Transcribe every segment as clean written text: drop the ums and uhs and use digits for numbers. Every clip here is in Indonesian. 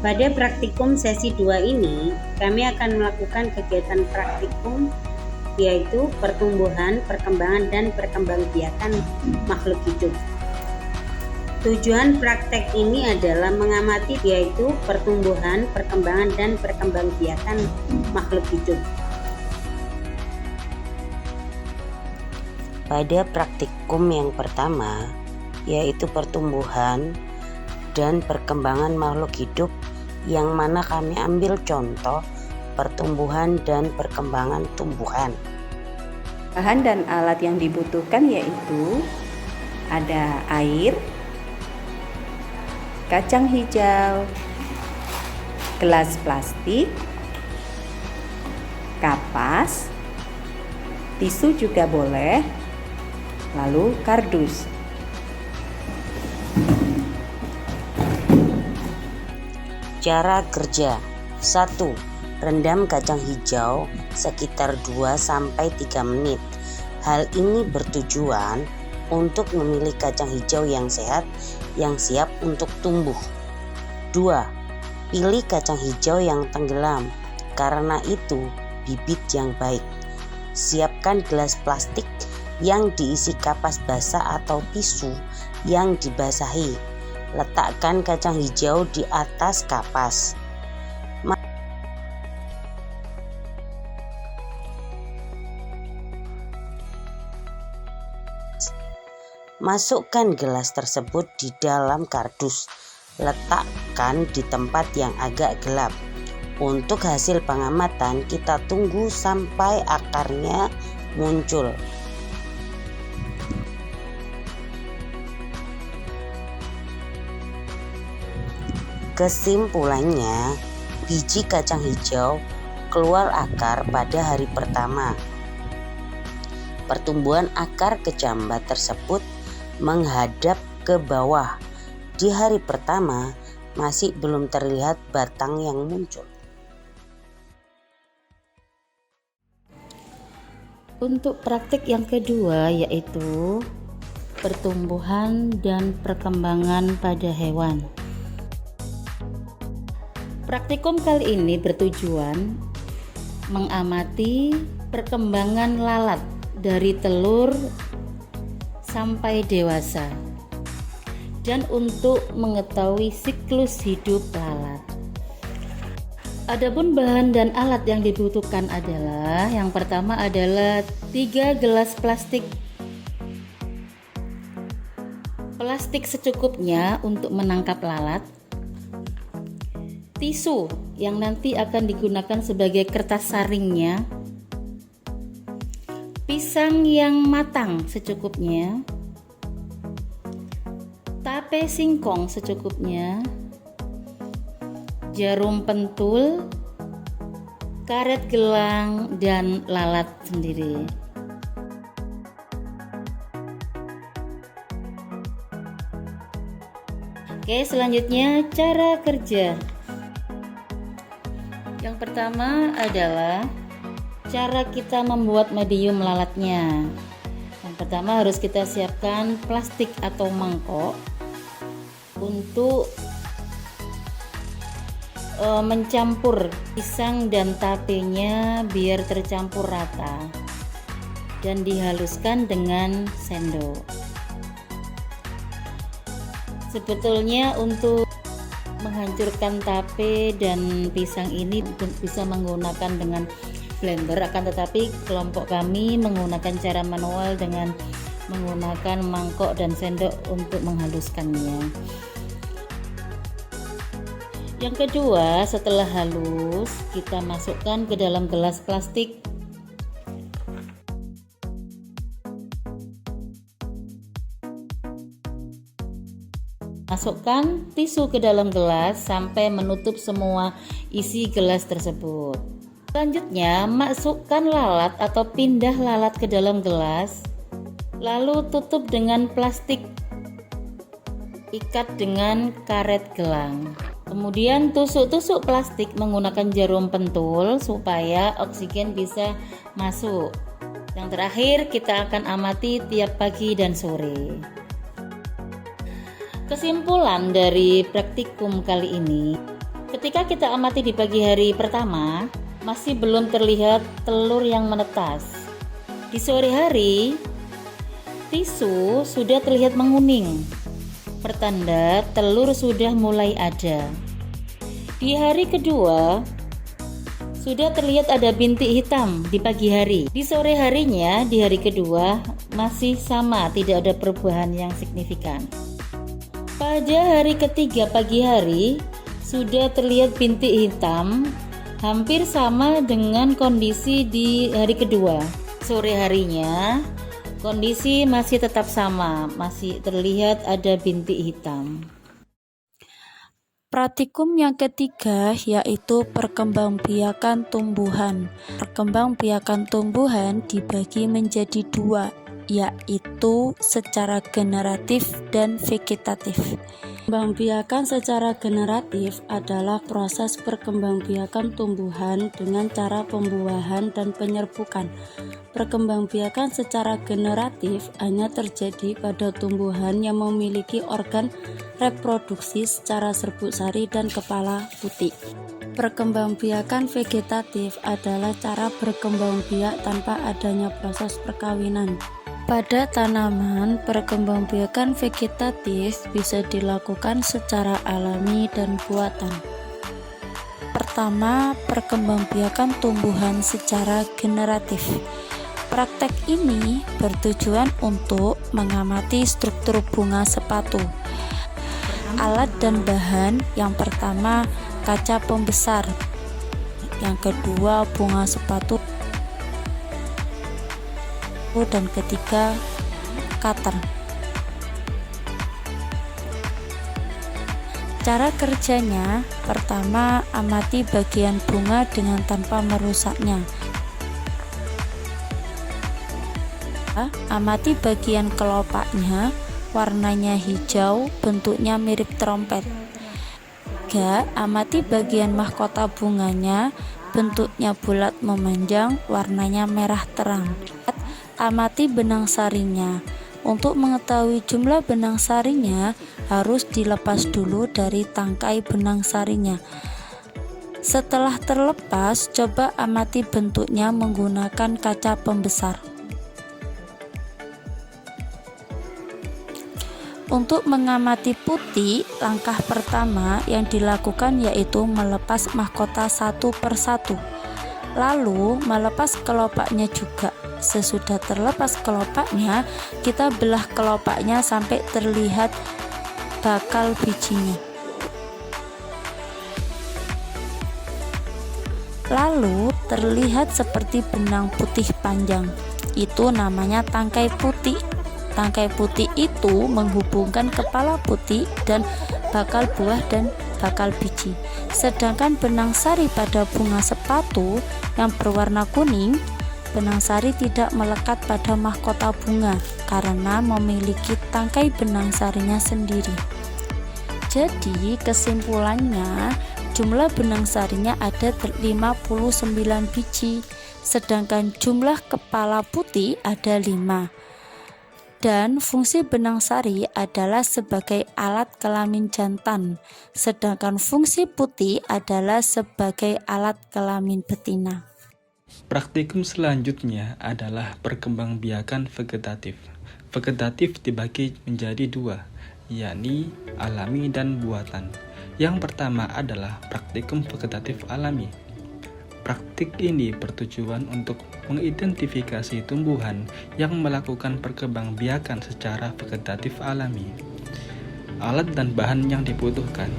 Pada praktikum sesi 2 ini, kami akan melakukan kegiatan praktikum yaitu pertumbuhan, perkembangan, dan perkembangbiakan makhluk hidup. Tujuan praktek ini adalah mengamati yaitu pertumbuhan, perkembangan, dan perkembangbiakan makhluk hidup. Pada praktikum yang pertama, yaitu pertumbuhan dan perkembangan makhluk hidup, yang mana kami ambil contoh pertumbuhan dan perkembangan tumbuhan. Bahan dan alat yang dibutuhkan yaitu ada air, kacang hijau, gelas plastik, kapas, tisu juga boleh, lalu kardus. Cara kerja: 1. Rendam kacang hijau sekitar 2-3 menit. Hal ini bertujuan untuk memilih kacang hijau yang sehat yang siap untuk tumbuh. 2. Pilih kacang hijau yang tenggelam, karena itu bibit yang baik. Siapkan gelas plastik yang diisi kapas basah atau tisu yang dibasahi. Letakkan kacang hijau di atas kapas. Masukkan gelas tersebut di dalam kardus. Letakkan di tempat yang agak gelap. Untuk hasil pengamatan, kita tunggu sampai akarnya muncul. Kesimpulannya, biji kacang hijau keluar akar pada hari pertama. Pertumbuhan akar kecambat tersebut menghadap ke bawah. Di hari pertama masih belum terlihat batang yang muncul. Untuk praktik yang kedua yaitu pertumbuhan dan perkembangan pada hewan. Praktikum kali ini bertujuan mengamati perkembangan lalat dari telur sampai dewasa dan untuk mengetahui siklus hidup lalat. Adapun bahan dan alat yang dibutuhkan adalah yang pertama adalah 3 gelas plastik. Plastik secukupnya untuk menangkap lalat. Tisu yang nanti akan digunakan sebagai kertas saringnya. Pisang yang matang secukupnya, tape singkong secukupnya, jarum pentul, karet gelang, dan lalat sendiri. Oke, selanjutnya cara kerja. Yang pertama adalah cara kita membuat medium lalatnya. Yang pertama harus kita siapkan plastik atau mangkok untuk mencampur pisang dan tapenya biar tercampur rata dan dihaluskan dengan sendok. Sebetulnya untuk menghancurkan tape dan pisang ini bisa menggunakan dengan blender, akan tetapi kelompok kami menggunakan cara manual dengan menggunakan mangkok dan sendok untuk menghaluskannya. Yang kedua, setelah halus kita masukkan ke dalam gelas plastik. Masukkan tisu ke dalam gelas sampai menutup semua isi gelas tersebut. Selanjutnya, masukkan lalat atau pindah lalat ke dalam gelas, lalu tutup dengan plastik, ikat dengan karet gelang. Kemudian tusuk-tusuk plastik menggunakan jarum pentul supaya oksigen bisa masuk. Yang terakhir, kita akan amati tiap pagi dan sore. Kesimpulan dari praktikum kali ini, Ketika kita amati di pagi hari pertama, masih belum terlihat telur yang menetas. Di sore hari, tisu sudah terlihat menguning, pertanda telur sudah mulai ada. Di hari kedua, sudah terlihat ada bintik hitam di pagi hari. Di sore harinya, di hari kedua, masih sama, tidak ada perubahan yang signifikan. Pada hari ketiga pagi hari, sudah terlihat bintik hitam, hampir sama dengan kondisi di hari kedua. Sore harinya, kondisi masih tetap sama, masih terlihat ada bintik hitam. Praktikum yang ketiga yaitu perkembangbiakan tumbuhan. Perkembangbiakan tumbuhan dibagi menjadi dua, yaitu secara generatif dan vegetatif. Perkembangbiakan secara generatif adalah proses perkembangbiakan tumbuhan dengan cara pembuahan dan penyerbukan. Perkembangbiakan secara generatif hanya terjadi pada tumbuhan yang memiliki organ reproduksi secara serbuk sari dan kepala putih. Perkembangbiakan vegetatif adalah cara berkembang biak tanpa adanya proses perkawinan. Pada tanaman, perkembangbiakan vegetatif bisa dilakukan secara alami dan buatan. Pertama, perkembangbiakan tumbuhan secara generatif. Praktek ini bertujuan untuk mengamati struktur bunga sepatu. Alat dan bahan yang pertama kaca pembesar, yang kedua bunga sepatu, dan ketiga cutter. Cara kerjanya, pertama amati bagian bunga dengan tanpa merusaknya. Amati bagian kelopaknya, warnanya hijau, bentuknya mirip trompet. 3. Amati bagian mahkota bunganya, bentuknya bulat memanjang, warnanya merah terang. 4. Amati benang sarinya. Untuk mengetahui jumlah benang sarinya, harus dilepas dulu dari tangkai benang sarinya. Setelah terlepas, coba amati bentuknya menggunakan kaca pembesar. Untuk mengamati putih, langkah pertama yang dilakukan yaitu melepas mahkota satu persatu, lalu melepas kelopaknya juga. Sesudah terlepas kelopaknya, kita belah kelopaknya sampai terlihat bakal bijinya. Lalu terlihat seperti benang putih panjang, itu namanya tangkai putih. Tangkai putih itu menghubungkan kepala putih dan bakal buah dan bakal biji. Sedangkan benang sari pada bunga sepatu yang berwarna kuning, benang sari tidak melekat pada mahkota bunga karena memiliki tangkai benang sarinya sendiri. Jadi kesimpulannya, jumlah benang sarinya ada 59 biji, sedangkan jumlah kepala putih ada 5. Dan fungsi benang sari adalah sebagai alat kelamin jantan, sedangkan fungsi putih adalah sebagai alat kelamin betina. Praktikum selanjutnya adalah perkembangbiakan vegetatif. Vegetatif dibagi menjadi dua, yakni alami dan buatan. Yang pertama adalah praktikum vegetatif alami. Praktik ini bertujuan untuk mengidentifikasi tumbuhan yang melakukan perkembangbiakan secara vegetatif alami. Alat dan bahan yang dibutuhkan: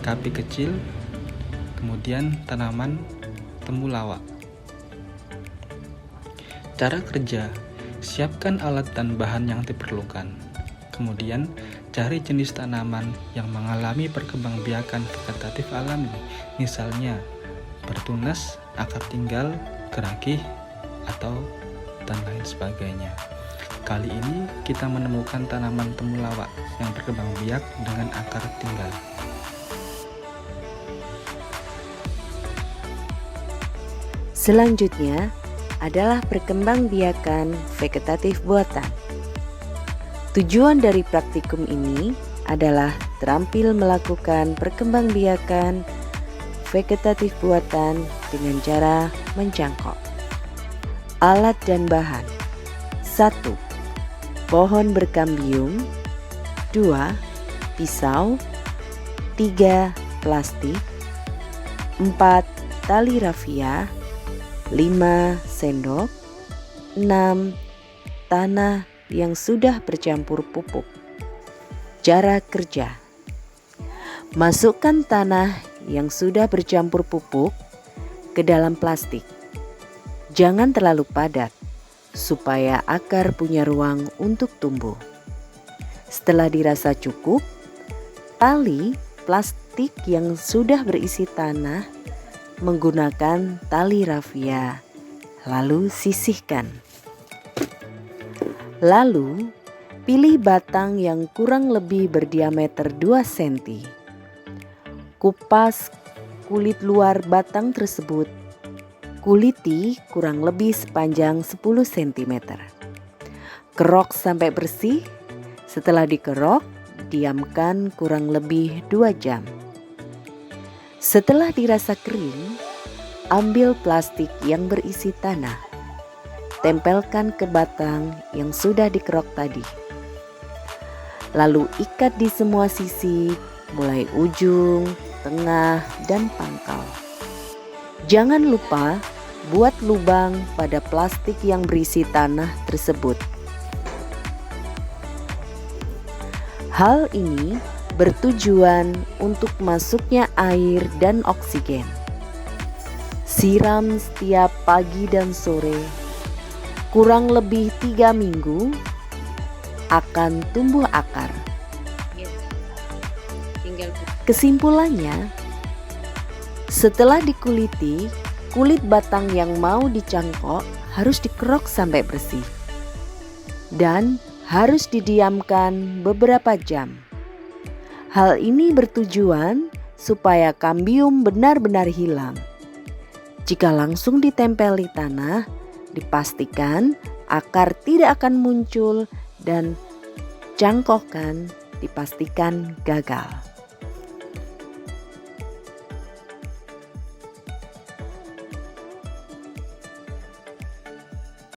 kapi kecil, kemudian tanaman temulawak. Cara kerja: siapkan alat dan bahan yang diperlukan. Kemudian cari jenis tanaman yang mengalami perkembangbiakan vegetatif alami, misalnya bertunas, akar tinggal, geragih, atau dan lain sebagainya. Kali ini kita menemukan tanaman temulawak yang berkembang biak dengan akar tinggal. Selanjutnya adalah perkembangbiakan vegetatif buatan. Tujuan dari praktikum ini adalah terampil melakukan perkembangbiakan vegetatif buatan dengan cara mencangkok. Alat dan bahan: 1. Pohon berkambium. 2. Pisau. 3. Plastik. 4. Tali rafia. 5. Sendok. 6. Tanah yang sudah bercampur pupuk. Cara kerja: masukkan tanah yang sudah bercampur pupuk ke dalam plastik. Jangan terlalu padat supaya akar punya ruang untuk tumbuh. Setelah dirasa cukup, tali plastik yang sudah berisi tanah menggunakan tali rafia, lalu sisihkan. Lalu, pilih batang yang kurang lebih berdiameter 2 cm. Kupas kulit luar batang tersebut. Kuliti kurang lebih sepanjang 10 cm. Kerok sampai bersih. Setelah dikerok, diamkan kurang lebih 2 jam. Setelah dirasa kering, ambil plastik yang berisi tanah. Tempelkan ke batang yang sudah dikerok tadi. Lalu ikat di semua sisi, mulai ujung, tengah, dan pangkal. Jangan lupa buat lubang pada plastik yang berisi tanah tersebut. Hal ini bertujuan untuk masuknya air dan oksigen. Siram setiap pagi dan sore. Kurang lebih 3 minggu akan tumbuh akar. Kesimpulannya, setelah dikuliti, kulit batang yang mau dicangkok harus dikerok sampai bersih dan harus didiamkan beberapa jam. Hal ini bertujuan supaya kambium benar-benar hilang. Jika langsung ditempeli tanah, dipastikan akar tidak akan muncul dan cangkokan dipastikan gagal.